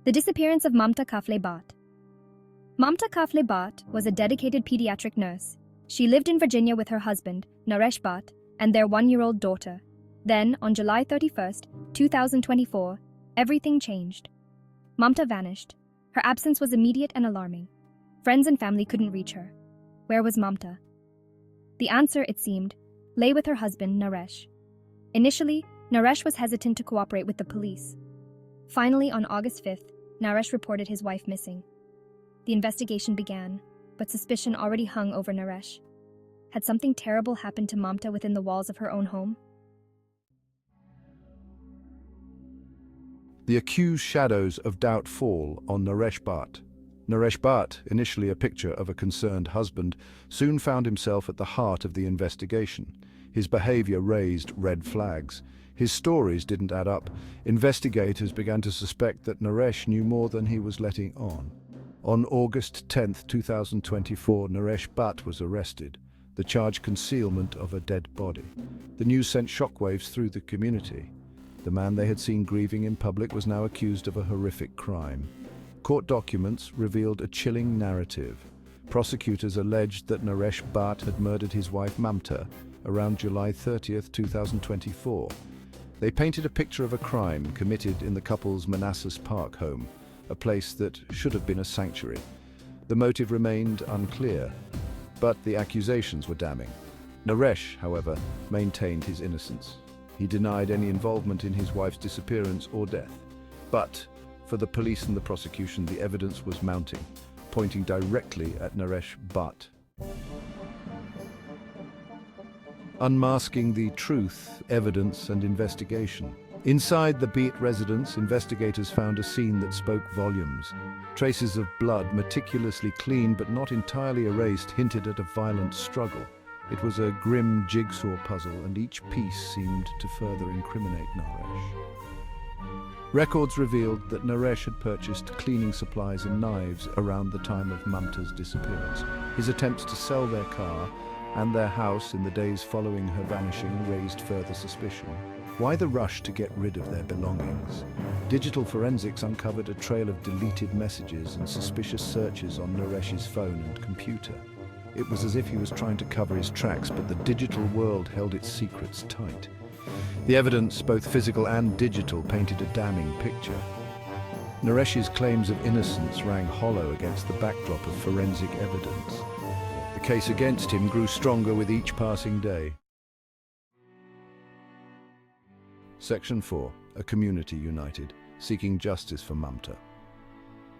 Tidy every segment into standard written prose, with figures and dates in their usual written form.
The disappearance of Mamta Kafle Bhatt. Mamta Kafle Bhatt was a dedicated pediatric nurse. She lived in Virginia with her husband, Naresh Bhatt, and their 1-year-old daughter. Then, on July 31st, 2024, everything changed. Mamta vanished. Her absence was immediate and alarming. Friends and family couldn't reach her. Where was Mamta? The answer, it seemed, lay with her husband, Naresh. Initially, Naresh was hesitant to cooperate with the police. Finally, on August 5th, Naresh reported his wife missing. The investigation began, but suspicion already hung over Naresh. Had something terrible happened to Mamta within the walls of her own home? The accused shadows of doubt fall on Naresh Bhatt. Naresh Bhatt, initially a picture of a concerned husband, soon found himself at the heart of the investigation. His behavior raised red flags. His stories didn't add up. Investigators began to suspect that Naresh knew more than he was letting on. On August 10, 2024, Naresh Bhatt was arrested. The charge concealment of a dead body. The news sent shockwaves through the community. The man they had seen grieving in public was now accused of a horrific crime. Court documents revealed a chilling narrative. Prosecutors alleged that Naresh Bhatt had murdered his wife Mamta around July 30, 2024. They painted a picture of a crime committed in the couple's Manassas Park home, a place that should have been a sanctuary. The motive remained unclear, but the accusations were damning. Naresh, however, maintained his innocence. He denied any involvement in his wife's disappearance or death. But for the police and the prosecution, the evidence was mounting, pointing directly at Naresh Bhatt. Unmasking the truth, evidence, and investigation. Inside the Bhatt residence, investigators found a scene that spoke volumes. Traces of blood, meticulously cleaned but not entirely erased, hinted at a violent struggle. It was a grim jigsaw puzzle, and each piece seemed to further incriminate Naresh. Records revealed that Naresh had purchased cleaning supplies and knives around the time of Mamta's disappearance. His attempts to sell their car and their house in the days following her vanishing raised further suspicion. Why the rush to get rid of their belongings? Digital forensics uncovered a trail of deleted messages and suspicious searches on Naresh's phone and computer. It was as if he was trying to cover his tracks, but the digital world held its secrets tight. The evidence, both physical and digital, painted a damning picture. Naresh's claims of innocence rang hollow against the backdrop of forensic evidence. The case against him grew stronger with each passing day. Section 4. A community united, seeking justice for Mamta.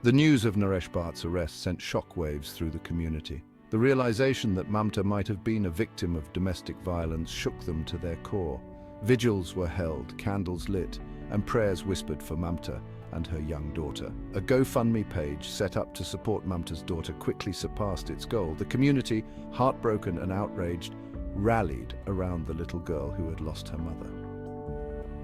The news of Naresh Bhatt's arrest sent shockwaves through the community. The realization that Mamta might have been a victim of domestic violence shook them to their core. Vigils were held, candles lit, and prayers whispered for Mamta and her young daughter. A GoFundMe page set up to support Mamta's daughter quickly surpassed its goal. The community, heartbroken and outraged, rallied around the little girl who had lost her mother.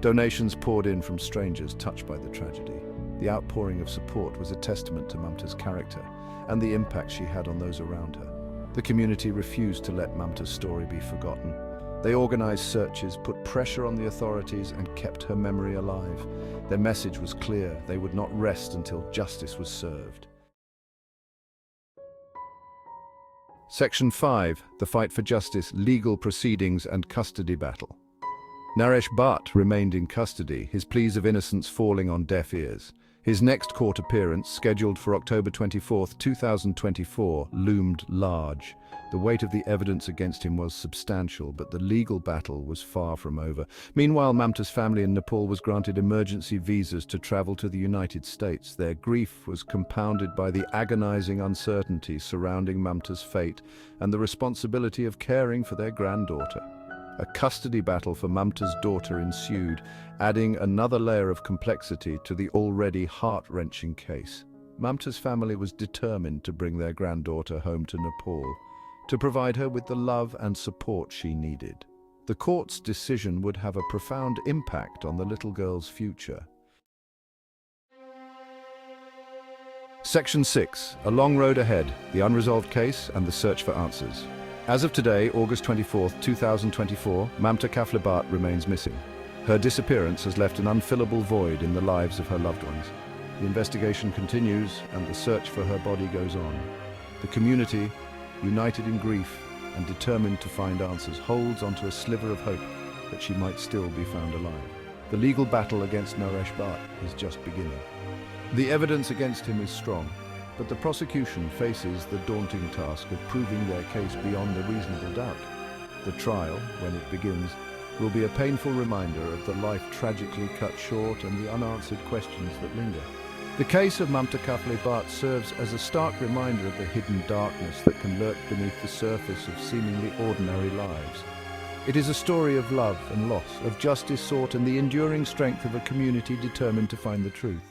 Donations poured in from strangers touched by the tragedy. The outpouring of support was a testament to Mamta's character and the impact she had on those around her. The community refused to let Mamta's story be forgotten. They organized searches, put pressure on the authorities, and kept her memory alive. Their message was clear: they would not rest until justice was served. Section 5. The fight for justice, legal proceedings and custody battle. Naresh Bhatt remained in custody, his pleas of innocence falling on deaf ears. His next court appearance, scheduled for October 24, 2024, loomed large. The weight of the evidence against him was substantial, but the legal battle was far from over. Meanwhile, Mamta's family in Nepal was granted emergency visas to travel to the United States. Their grief was compounded by the agonizing uncertainty surrounding Mamta's fate and the responsibility of caring for their granddaughter. A custody battle for Mamta's daughter ensued, adding another layer of complexity to the already heart-wrenching case. Mamta's family was determined to bring their granddaughter home to Nepal, to provide her with the love and support she needed. The court's decision would have a profound impact on the little girl's future. Section 6. A long road ahead, the unresolved case and the search for answers. As of today, August 24, 2024, Mamta Kafle Bhatt remains missing. Her disappearance has left an unfillable void in the lives of her loved ones. The investigation continues and the search for her body goes on. The community, united in grief and determined to find answers, holds onto a sliver of hope that she might still be found alive. The legal battle against Naresh Bhatt is just beginning. The evidence against him is strong, but the prosecution faces the daunting task of proving their case beyond a reasonable doubt. The trial, when it begins, will be a painful reminder of the life tragically cut short and the unanswered questions that linger. The case of Mamta Kafle Bhatt serves as a stark reminder of the hidden darkness that can lurk beneath the surface of seemingly ordinary lives. It is a story of love and loss, of justice sought and the enduring strength of a community determined to find the truth.